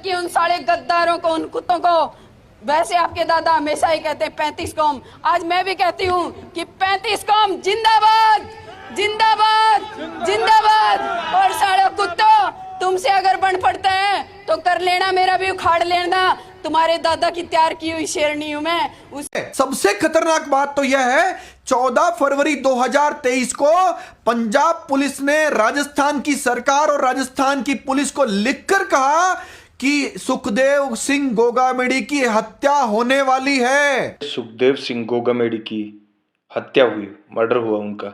कि उन साले गद्दारों को, उन कुत्तों को। वैसे आपके दादा हमेशा ही कहते हैं 35 कौम, आज मैं भी कहती हूँ कि 35 कौम जिंदाबाद, जिंदाबाद, जिंदाबाद। और साले कुत्तों, तुमसे अगर बन पड़ता है तो कर लेना, मेरा भी उखाड़ लेना। तुम्हारे दादा की तैयार की हुई शेरनी हूं मैं। सबसे खतरनाक बात तो यह है, 14 फरवरी 2023 को पंजाब पुलिस ने राजस्थान की सरकार और राजस्थान की पुलिस को लिखकर कहा कि सुखदेव सिंह गोगामेडी की हत्या होने वाली है। सुखदेव सिंह गोगामेडी की हत्या हुई, मर्डर हुआ उनका।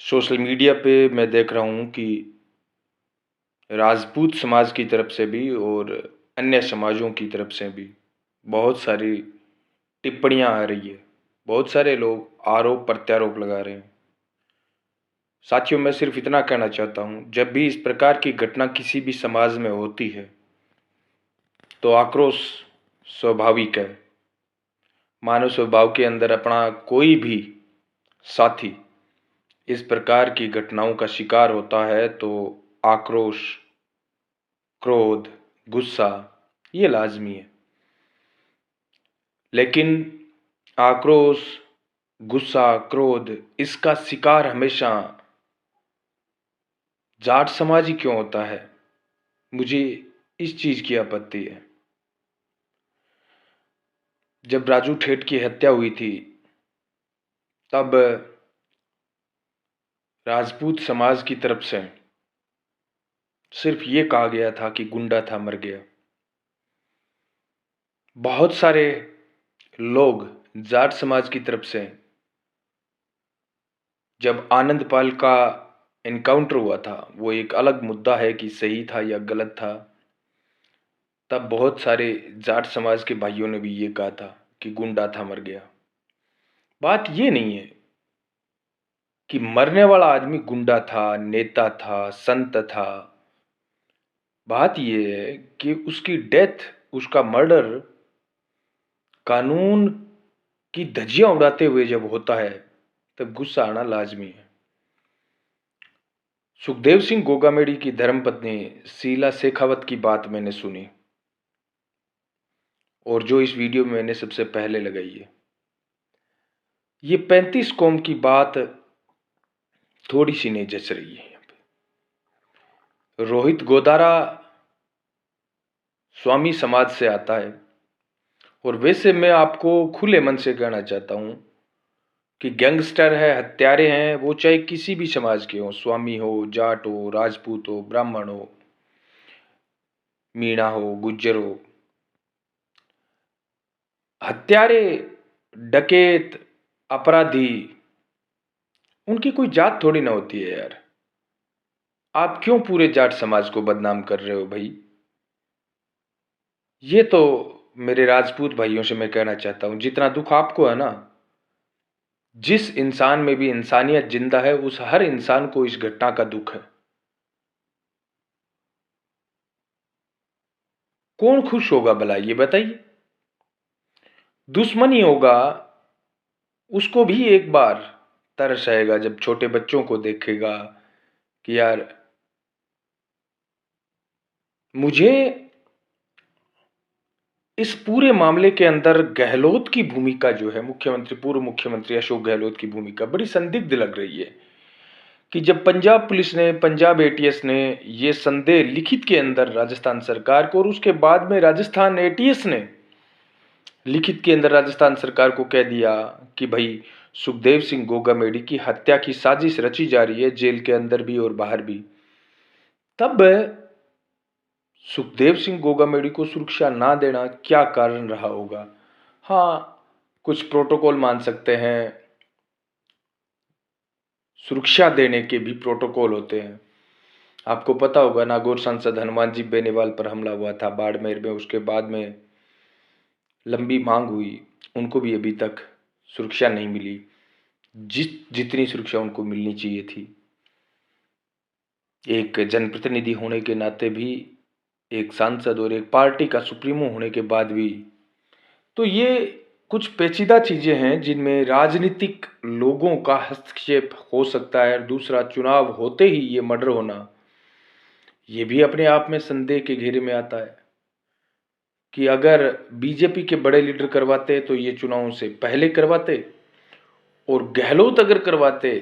सोशल मीडिया पे मैं देख रहा हूँ कि राजपूत समाज की तरफ से भी और अन्य समाजों की तरफ से भी बहुत सारी टिप्पणियां आ रही है। बहुत सारे लोग आरोप प्रत्यारोप लगा रहे हैं। साथियों, मैं सिर्फ इतना कहना चाहता हूँ, जब भी इस प्रकार की घटना किसी भी समाज में होती है तो आक्रोश स्वाभाविक है। मानव स्वभाव के अंदर अपना कोई भी साथी इस प्रकार की घटनाओं का शिकार होता है तो आक्रोश, क्रोध, गुस्सा ये लाजमी है। लेकिन आक्रोश, गुस्सा, क्रोध इसका शिकार हमेशा जाट समाज ही क्यों होता है? मुझे इस चीज की आपत्ति है। जब राजू ठेठ की हत्या हुई थी तब राजपूत समाज की तरफ से सिर्फ ये कहा गया था कि गुंडा था, मर गया। बहुत सारे लोग जाट समाज की तरफ से जब आनंदपाल का एनकाउंटर हुआ था, वो एक अलग मुद्दा है कि सही था या गलत था, तब बहुत सारे जाट समाज के भाइयों ने भी ये कहा था कि गुंडा था, मर गया। बात ये नहीं है कि मरने वाला आदमी गुंडा था, नेता था, संत था। बात ये है कि उसकी डेथ, उसका मर्डर कानून की धज्जियां उड़ाते हुए जब होता है तब गुस्सा आना लाजमी है। सुखदेव सिंह गोगामेडी की धर्मपत्नी शीला शेखावत की बात मैंने सुनी और जो इस वीडियो में मैंने सबसे पहले लगाई है, ये 35 कौम की बात थोड़ी सी नहीं जच रही है। यहाँ पे रोहित गोदारा स्वामी समाज से आता है और वैसे मैं आपको खुले मन से कहना चाहता हूं कि गैंगस्टर है, हत्यारे हैं, वो चाहे किसी भी समाज के हो, स्वामी हो, जाट हो, राजपूत हो, ब्राह्मण हो, मीणा हो, गुज्जर हो, हत्यारे, डकैत, अपराधी, उनकी कोई जात थोड़ी ना होती है यार। आप क्यों पूरे जाट समाज को बदनाम कर रहे हो भाई? ये तो मेरे राजपूत भाइयों से मैं कहना चाहता हूं, जितना दुख आपको है ना, जिस इंसान में भी इंसानियत जिंदा है उस हर इंसान को इस घटना का दुख है। कौन खुश होगा भला, ये बताइए? दुश्मनी होगा, उसको भी एक बार तरस आएगा जब छोटे बच्चों को देखेगा कि यार, मुझे इस पूरे मामले के अंदर गहलोत की भूमिका जो है, मुख्यमंत्री, पूर्व मुख्यमंत्री अशोक गहलोत की भूमिका बड़ी संदिग्ध लग रही है कि जब पंजाब पुलिस ने, पंजाब एटीएस ने ये संदेह लिखित के अंदर राजस्थान सरकार को और उसके बाद में राजस्थान एटीएस ने लिखित के अंदर राजस्थान सरकार को कह दिया कि भाई सुखदेव सिंह गोगामेडी की हत्या की साजिश रची जा रही है, जेल के अंदर भी और बाहर भी, तब सुखदेव सिंह गोगामेडी को सुरक्षा ना देना क्या कारण रहा होगा? हाँ, कुछ प्रोटोकॉल मान सकते हैं, सुरक्षा देने के भी प्रोटोकॉल होते हैं। आपको पता होगा नागौर सांसद हनुमान जी बेनीवाल पर हमला हुआ था बाड़मेर में, उसके बाद में लंबी मांग हुई, उनको भी अभी तक सुरक्षा नहीं मिली जितनी सुरक्षा उनको मिलनी चाहिए थी। एक जनप्रतिनिधि होने के नाते भी, एक सांसद और एक पार्टी का सुप्रीमो होने के बाद भी, तो ये कुछ पेचीदा चीजें हैं जिनमें राजनीतिक लोगों का हस्तक्षेप हो सकता है। दूसरा, चुनाव होते ही ये मर्डर होना, ये भी अपने आप में संदेह के घेरे में आता है कि अगर बीजेपी के बड़े लीडर करवाते तो ये चुनावों से पहले करवाते, और गहलोत अगर करवाते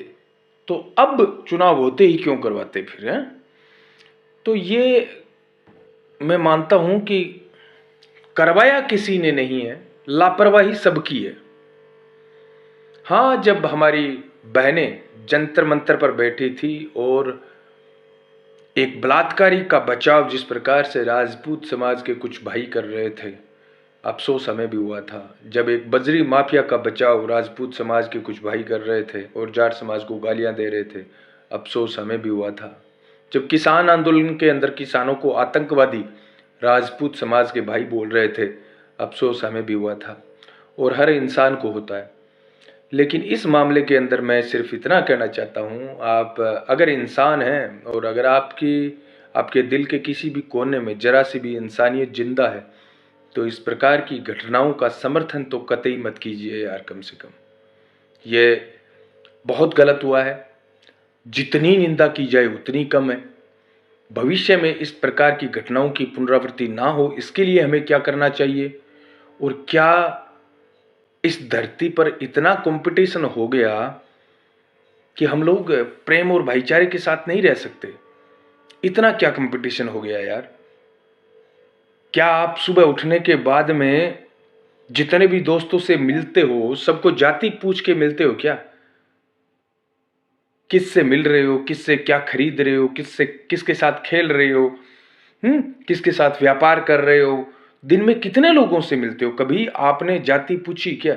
तो अब चुनाव होते ही क्यों करवाते फिर, हैं? तो ये मैं मानता हूं कि करवाया किसी ने नहीं है, लापरवाही सबकी है। हाँ, जब हमारी बहनें जंतर मंतर पर बैठी थी और एक बलात्कारी का बचाव जिस प्रकार से राजपूत समाज के कुछ भाई कर रहे थे, अफसोस हमें भी हुआ था। जब एक बजरी माफिया का बचाव राजपूत समाज के कुछ भाई कर रहे थे और जाट समाज को गालियां दे रहे थे, अफसोस हमें भी हुआ था। जब किसान आंदोलन के अंदर किसानों को आतंकवादी राजपूत समाज के भाई बोल रहे थे, अफसोस हमें भी हुआ था, और हर इंसान को होता है। लेकिन इस मामले के अंदर मैं सिर्फ इतना कहना चाहता हूँ, आप अगर इंसान हैं और अगर आपके दिल के किसी भी कोने में जरा सी भी इंसानियत जिंदा है, तो इस प्रकार की घटनाओं का समर्थन तो कतई मत कीजिए यार। कम से कम ये बहुत गलत हुआ है, जितनी निंदा की जाए उतनी कम है। भविष्य में इस प्रकार की घटनाओं की पुनरावृत्ति ना हो, इसके लिए हमें क्या करना चाहिए, और क्या इस धरती पर इतना कंपटीशन हो गया कि हम लोग प्रेम और भाईचारे के साथ नहीं रह सकते? इतना क्या कंपटीशन हो गया यार? क्या आप सुबह उठने के बाद में जितने भी दोस्तों से मिलते हो, सबको जाति पूछ के मिलते हो क्या? किससे मिल रहे हो, किससे क्या खरीद रहे हो, किसके साथ खेल रहे हो, किसके साथ व्यापार कर रहे हो, दिन में कितने लोगों से मिलते हो? कभी आपने जाति पूछी क्या?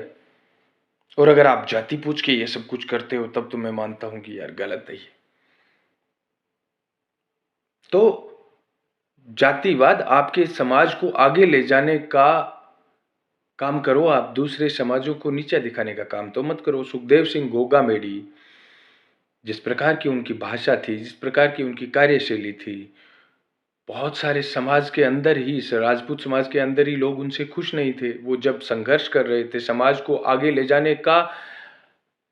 और अगर आप जाति पूछ के ये सब कुछ करते हो, तब तो मैं मानता हूं कि यार गलत है ये। तो जातिवाद आपके समाज को आगे ले जाने का काम करो, आप दूसरे समाजों को नीचा दिखाने का काम तो मत करो। सुखदेव सिंह गोगामेडी, जिस प्रकार की उनकी भाषा थी, जिस प्रकार की उनकी कार्यशैली थी, बहुत सारे समाज के अंदर ही, राजपूत समाज के अंदर ही लोग उनसे खुश नहीं थे। वो जब संघर्ष कर रहे थे, समाज को आगे ले जाने का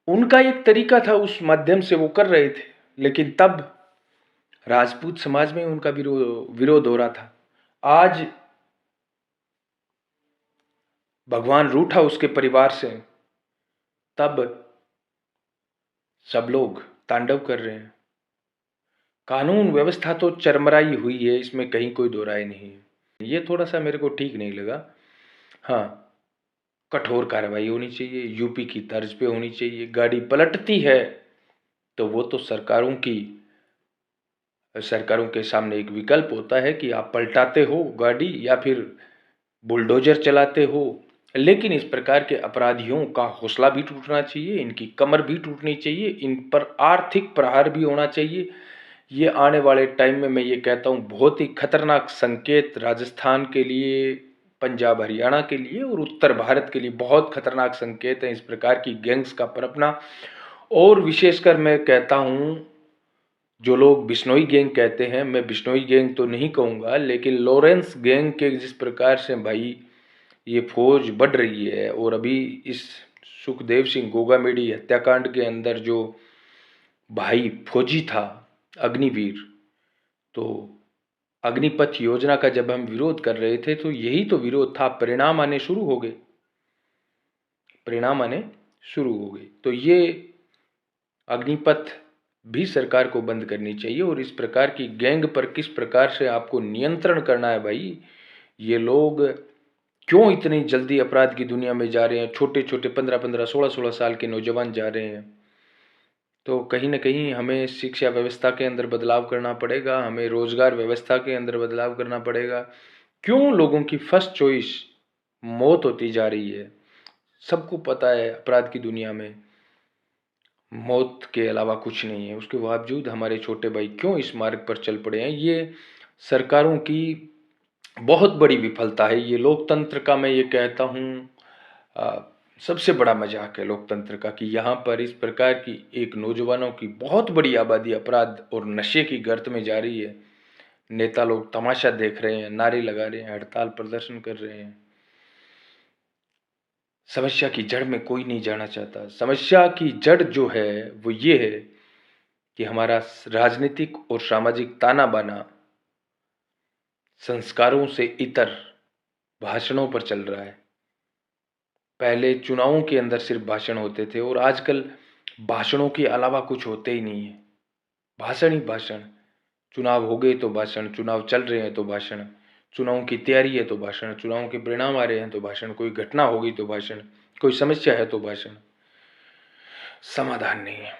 उनका एक तरीका था, उस माध्यम से वो कर रहे थे, लेकिन तब राजपूत समाज में उनका विरोध हो रहा था। आज भगवान रूठा उसके परिवार से, तब सब लोग तांडव कर रहे हैं। कानून व्यवस्था तो चरमराई हुई है, इसमें कहीं कोई दो राय नहीं है। ये थोड़ा सा मेरे को ठीक नहीं लगा। हाँ, कठोर कार्रवाई होनी चाहिए, यूपी की तर्ज पे होनी चाहिए। गाड़ी पलटती है तो वो तो सरकारों के सामने एक विकल्प होता है कि आप पलटाते हो गाड़ी या फिर बुलडोजर चलाते हो, लेकिन इस प्रकार के अपराधियों का हौसला भी टूटना चाहिए, इनकी कमर भी टूटनी चाहिए, इन पर आर्थिक प्रहार भी होना चाहिए। ये आने वाले टाइम में मैं ये कहता हूँ बहुत ही खतरनाक संकेत राजस्थान के लिए, पंजाब हरियाणा के लिए और उत्तर भारत के लिए बहुत खतरनाक संकेत है इस प्रकार की गैंग्स का पनपना। और विशेषकर मैं कहता हूँ, जो लोग बिश्नोई गैंग कहते हैं, मैं बिश्नोई गैंग तो नहीं कहूँगा, लेकिन लॉरेंस गैंग के जिस प्रकार से भाई ये फौज बढ़ रही है, और अभी इस सुखदेव सिंह गोगामेडी हत्याकांड के अंदर जो भाई फौजी था अग्निवीर, तो अग्निपथ योजना का जब हम विरोध कर रहे थे तो यही तो विरोध था। परिणाम आने शुरू हो गए, तो ये अग्निपथ भी सरकार को बंद करनी चाहिए। और इस प्रकार की गैंग पर किस प्रकार से आपको नियंत्रण करना है भाई, ये लोग क्यों इतनी जल्दी अपराध की दुनिया में जा रहे हैं? छोटे छोटे 15-15, 16-16 साल के नौजवान जा रहे हैं। तो कहीं ना कहीं हमें शिक्षा व्यवस्था के अंदर बदलाव करना पड़ेगा, हमें रोजगार व्यवस्था के अंदर बदलाव करना पड़ेगा। क्यों लोगों की फर्स्ट चॉइस मौत होती जा रही है? सबको पता है अपराध की दुनिया में मौत के अलावा कुछ नहीं है, उसके बावजूद हमारे छोटे भाई क्यों इस मार्ग पर चल पड़े हैं? ये सरकारों की बहुत बड़ी विफलता है। ये लोकतंत्र का, मैं ये कहता हूँ, सबसे बड़ा मजाक है लोकतंत्र का कि यहाँ पर इस प्रकार की एक नौजवानों की बहुत बड़ी आबादी अपराध और नशे की गर्त में जा रही है। नेता लोग तमाशा देख रहे हैं, नारे लगा रहे हैं, हड़ताल प्रदर्शन कर रहे हैं। समस्या की जड़ में कोई नहीं जाना चाहता। समस्या की जड़ जो है वो ये है कि हमारा राजनीतिक और सामाजिक ताना बाना संस्कारों से इतर भाषणों पर चल रहा है। पहले चुनावों के अंदर सिर्फ भाषण होते थे और आजकल भाषणों के अलावा कुछ होते ही नहीं है। भाषण ही भाषण। चुनाव हो गए तो भाषण, चुनाव चल रहे हैं तो भाषण, चुनाव की तैयारी है तो भाषण, चुनाव के परिणाम आ रहे हैं तो भाषण, कोई घटना हो गई तो भाषण, कोई समस्या है तो भाषण। समाधान नहीं है।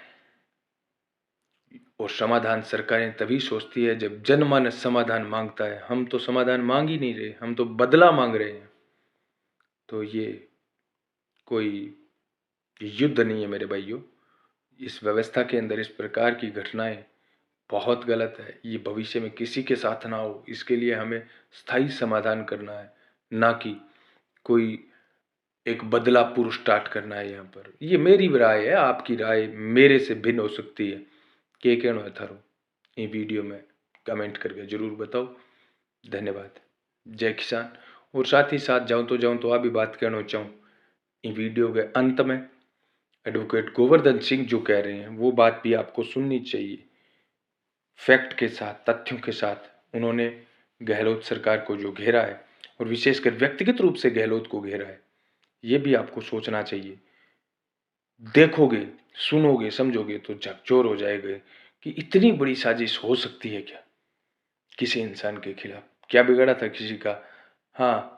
और समाधान सरकारें तभी सोचती है जब जनमानस समाधान मांगता है। हम तो समाधान मांग ही नहीं रहे, हम तो बदला मांग रहे हैं। तो ये कोई युद्ध नहीं है मेरे भाइयों। इस व्यवस्था के अंदर इस प्रकार की घटनाएं बहुत गलत है। ये भविष्य में किसी के साथ ना हो, इसके लिए हमें स्थायी समाधान करना है, ना कि कोई एक बदलापुर स्टार्ट करना है। यहाँ पर ये मेरी राय है, आपकी राय मेरे से भिन्न हो सकती है। के कहना है थारो ये वीडियो में कमेंट करके जरूर बताओ। धन्यवाद। जय किसान। और साथ ही साथ जाऊँ तो आप भी बात कहना चाहूँ। इस वीडियो के अंत में एडवोकेट गोवर्धन सिंह जो कह रहे हैं वो बात भी आपको सुननी चाहिए, फैक्ट के साथ, तथ्यों के साथ। उन्होंने गहलोत सरकार को जो घेरा है और विशेषकर व्यक्तिगत रूप से गहलोत को घेरा है, ये भी आपको सोचना चाहिए। देखोगे, सुनोगे, समझोगे तो झकझोर हो जाएगा कि इतनी बड़ी साजिश हो सकती है क्या किसी इंसान के खिलाफ। क्या बिगड़ा था किसी का? हाँ,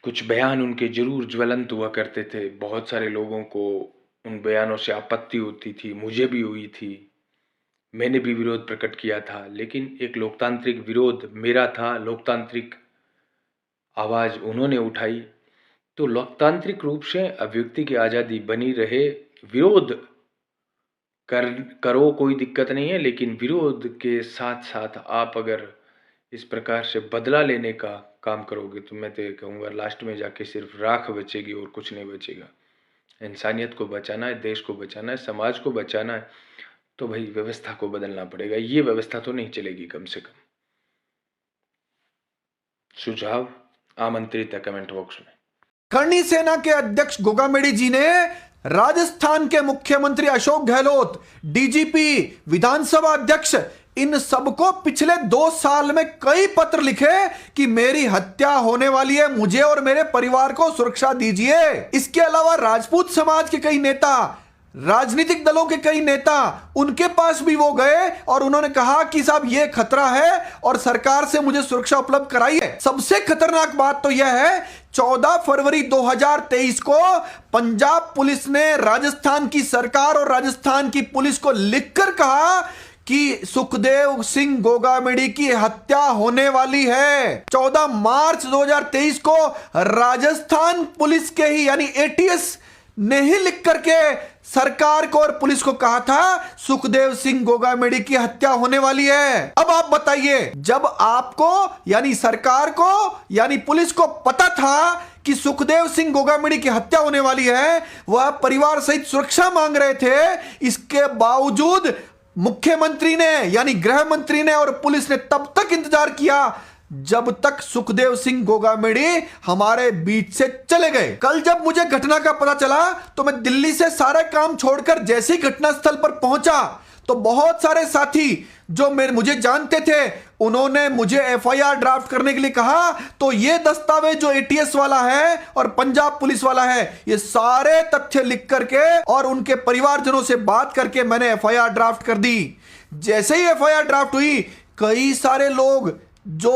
कुछ बयान उनके जरूर ज्वलंत हुआ करते थे। बहुत सारे लोगों को उन बयानों से आपत्ति होती थी, मुझे भी हुई थी, मैंने भी विरोध प्रकट किया था। लेकिन एक लोकतांत्रिक विरोध मेरा था, लोकतांत्रिक आवाज उन्होंने उठाई। तो लोकतांत्रिक रूप से अभिव्यक्ति की आज़ादी बनी रहे। विरोध करो, कोई दिक्कत नहीं है, लेकिन विरोध के साथ साथ आप अगर इस प्रकार से बदला लेने का काम करोगे तो मैं तो कहूँगा लास्ट में जाके सिर्फ राख बचेगी और कुछ नहीं बचेगा। इंसानियत को बचाना है, देश को बचाना है, समाज को बचाना है, तो भाई व्यवस्था को बदलना पड़ेगा। ये व्यवस्था तो नहीं चलेगी। कम से कम सुझाव आमंत्रित है कमेंट बॉक्स में। करणी सेना के अध्यक्ष गोगामेडी जी ने राजस्थान के मुख्यमंत्री अशोक गहलोत, डीजीपी, विधानसभा अध्यक्ष, इन सबको पिछले 2 साल में कई पत्र लिखे कि मेरी हत्या होने वाली है, मुझे और मेरे परिवार को सुरक्षा दीजिए। इसके अलावा राजपूत समाज के कई नेता, राजनीतिक दलों के कई नेता, उनके पास भी वो गए और उन्होंने कहा कि साहब ये खतरा है और सरकार से मुझे सुरक्षा उपलब्ध कराइए। सबसे खतरनाक बात तो यह है 14 फरवरी 2023 को पंजाब पुलिस ने राजस्थान की सरकार और राजस्थान की पुलिस को लिखकर कहा कि सुखदेव सिंह गोगामेडी की हत्या होने वाली है। 14 मार्च 2023 को राजस्थान पुलिस के ही यानी एटीएस ने ही लिख करके सरकार को और पुलिस को कहा था सुखदेव सिंह गोगामेडी की हत्या होने वाली है। अब आप बताइए, जब आपको यानी सरकार को यानी पुलिस को पता था कि सुखदेव सिंह गोगामेडी की हत्या होने वाली है, वह परिवार सहित सुरक्षा मांग रहे थे, इसके बावजूद मुख्यमंत्री ने यानी गृह मंत्री ने और पुलिस ने तब तक इंतजार किया जब तक सुखदेव सिंह गोगामेडी हमारे बीच से चले गए। कल जब मुझे घटना का पता चला तो मैं दिल्ली से सारे काम छोड़कर जैसे ही घटनास्थल पर पहुंचा तो बहुत सारे साथी जो मुझे जानते थे उन्होंने मुझे एफआईआर ड्राफ्ट करने के लिए कहा। तो ये दस्तावेज जो एटीएस वाला है और पंजाब पुलिस वाला है, ये सारे तथ्य लिख करके और उनके परिवारजनों से बात करके मैंने एफआईआर ड्राफ्ट कर दी। जैसे ही एफआईआर ड्राफ्ट हुई, कई सारे लोग जो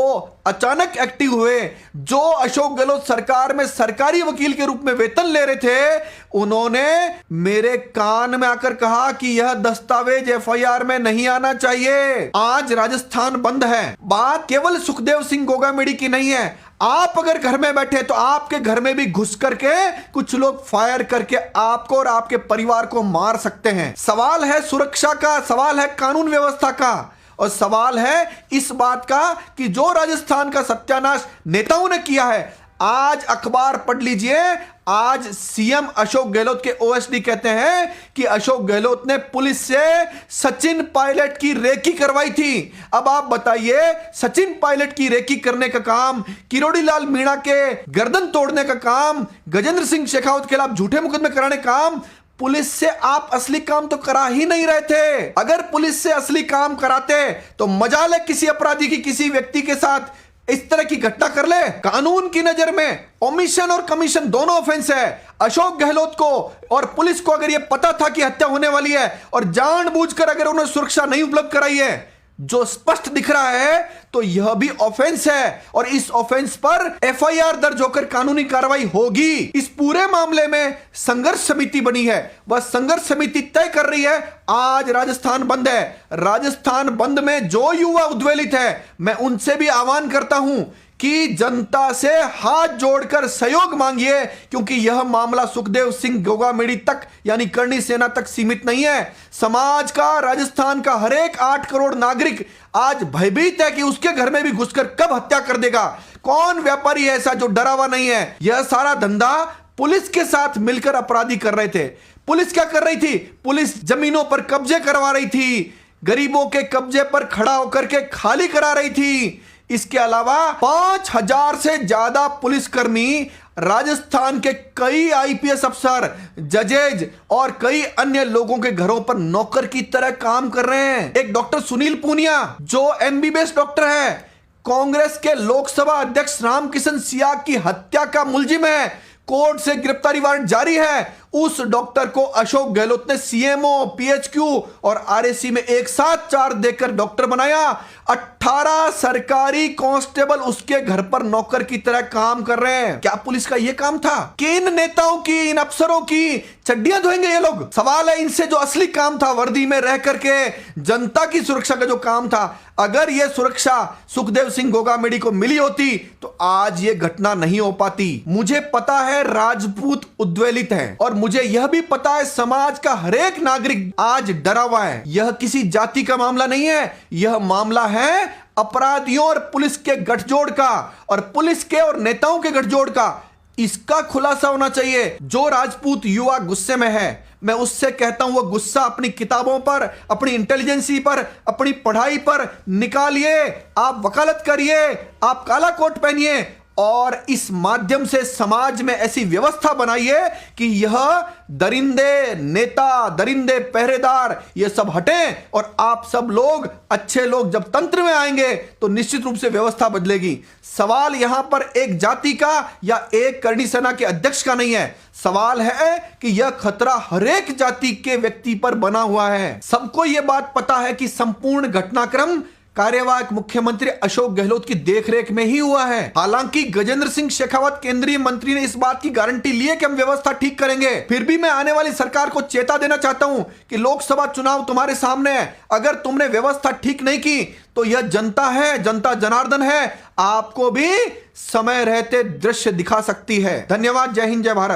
अचानक एक्टिव हुए, जो अशोक गहलोत सरकार में सरकारी वकील के रूप में वेतन ले रहे थे, उन्होंने मेरे कान में आकर कहा कि यह दस्तावेज एफआईआर में नहीं आना चाहिए। आज राजस्थान बंद है। बात केवल सुखदेव सिंह गोगामेडी की नहीं है। आप अगर घर में बैठे तो आपके घर में भी घुस करके कुछ लोग फायर करके आपको और आपके परिवार को मार सकते हैं। सवाल है सुरक्षा का, सवाल है कानून व्यवस्था का, और सवाल है इस बात का कि जो राजस्थान का सत्यानाश नेताओं ने किया है। आज अखबार पढ़ लीजिए, आज सीएम अशोक गहलोत के ओएसडी कहते हैं कि अशोक गहलोत ने पुलिस से सचिन पायलट की रेकी करवाई थी। अब आप बताइए, सचिन पायलट की रेकी करने का काम, किरोड़ी लाल मीणा के गर्दन तोड़ने का काम, गजेंद्र सिंह शेखावत के खिलाफ झूठे मुकदमे कराने का काम पुलिस से आप असली काम तो करा ही नहीं रहे थे। अगर पुलिस से असली काम कराते तो मजाल है किसी अपराधी की किसी व्यक्ति के साथ इस तरह की घटना कर ले। कानून की नजर में ओमिशन और कमीशन दोनों ऑफेंस है। अशोक गहलोत को और पुलिस को अगर यह पता था कि हत्या होने वाली है और जानबूझकर अगर उन्हें सुरक्षा नहीं उपलब्ध कराई है, जो स्पष्ट दिख रहा है, तो यह भी ऑफेंस है और इस ऑफेंस पर एफआईआर दर्ज होकर कानूनी कार्रवाई होगी। इस पूरे मामले में संघर्ष समिति बनी है। वह संघर्ष समिति तय कर रही है आज राजस्थान बंद है। राजस्थान बंद में जो युवा उद्वेलित है, मैं उनसे भी आह्वान करता हूं कि जनता से हाथ जोड़कर सहयोग मांगिए, क्योंकि यह मामला सुखदेव सिंह गोगामेडी तक यानी करणी सेना तक सीमित नहीं है। समाज का, राजस्थान का हर एक 8 करोड़ नागरिक आज भयभीत है कि उसके घर में भी घुसकर कब हत्या कर देगा। कौन व्यापारी है ऐसा जो डरा हुआ नहीं है? यह सारा धंधा पुलिस के साथ मिलकर अपराधी कर रहे थे। पुलिस क्या कर रही थी? पुलिस जमीनों पर कब्जे करवा रही थी, गरीबों के कब्जे पर खड़ा होकर के खाली करा रही थी। इसके अलावा 5000 से ज्यादा पुलिसकर्मी, राजस्थान के कई आईपीएस अफसर, जजेज और कई अन्य लोगों के घरों पर नौकर की तरह काम कर रहे हैं। एक डॉक्टर सुनील पूनिया जो एमबीबीएस डॉक्टर है, कांग्रेस के लोकसभा अध्यक्ष रामकिशन सियाग की हत्या का मुलजिम है, कोर्ट से गिरफ्तारी वारंट जारी है। उस डॉक्टर को अशोक गहलोत ने सीएमओ, पीएचक्यू और आरएसी में एक साथ 4 देकर डॉक्टर बनाया। 18 सरकारी कांस्टेबल उसके घर पर नौकर की तरह काम कर रहे हैं। क्या पुलिस का यह काम था कि इन नेताओं की, इन अफसरों की चड्डियां धोएंगे ये लोग? सवाल है इनसे जो असली काम था, वर्दी में रह करके जनता की सुरक्षा का जो काम था, अगर यह सुरक्षा सुखदेव सिंह गोगामेडी को मिली होती तो आज यह घटना नहीं हो पाती। मुझे पता है राजपूत उद्वेलित है और मुझे यह भी पता है समाज का हर एक नागरिक आज डरा हुआ है। यह किसी जाति का मामला नहीं है, यह मामला है अपराधियों और पुलिस के गठजोड़ का और पुलिस के और नेताओं के गठजोड़ का। इसका खुलासा होना चाहिए। जो राजपूत युवा गुस्से में है, मैं उससे कहता हूं वह गुस्सा अपनी किताबों पर, अपनी इंटेलिजेंसी पर, अपनी पढ़ाई पर निकालिए। आप वकालत करिए, आप काला कोट पहनिए और इस माध्यम से समाज में ऐसी व्यवस्था बनाइए कि यह दरिंदे नेता, दरिंदे पहरेदार ये सब हटें और आप सब लोग, अच्छे लोग जब तंत्र में आएंगे तो निश्चित रूप से व्यवस्था बदलेगी। सवाल यहां पर एक जाति का या एक करणी सेना के अध्यक्ष का नहीं है। सवाल है कि यह खतरा हर एक जाति के व्यक्ति पर बना हुआ है। सबको यह बात पता है कि संपूर्ण घटनाक्रम कार्यवाहक मुख्यमंत्री अशोक गहलोत की देखरेख में ही हुआ है। हालांकि गजेंद्र सिंह शेखावत केंद्रीय मंत्री ने इस बात की गारंटी ली है कि हम व्यवस्था ठीक करेंगे। फिर भी मैं आने वाली सरकार को चेता देना चाहता हूं कि लोकसभा चुनाव तुम्हारे सामने है। अगर तुमने व्यवस्था ठीक नहीं की तो यह जनता है, जनता जनार्दन है, आपको भी समय रहते दृश्य दिखा सकती है। धन्यवाद। जय हिंद, जय भारत।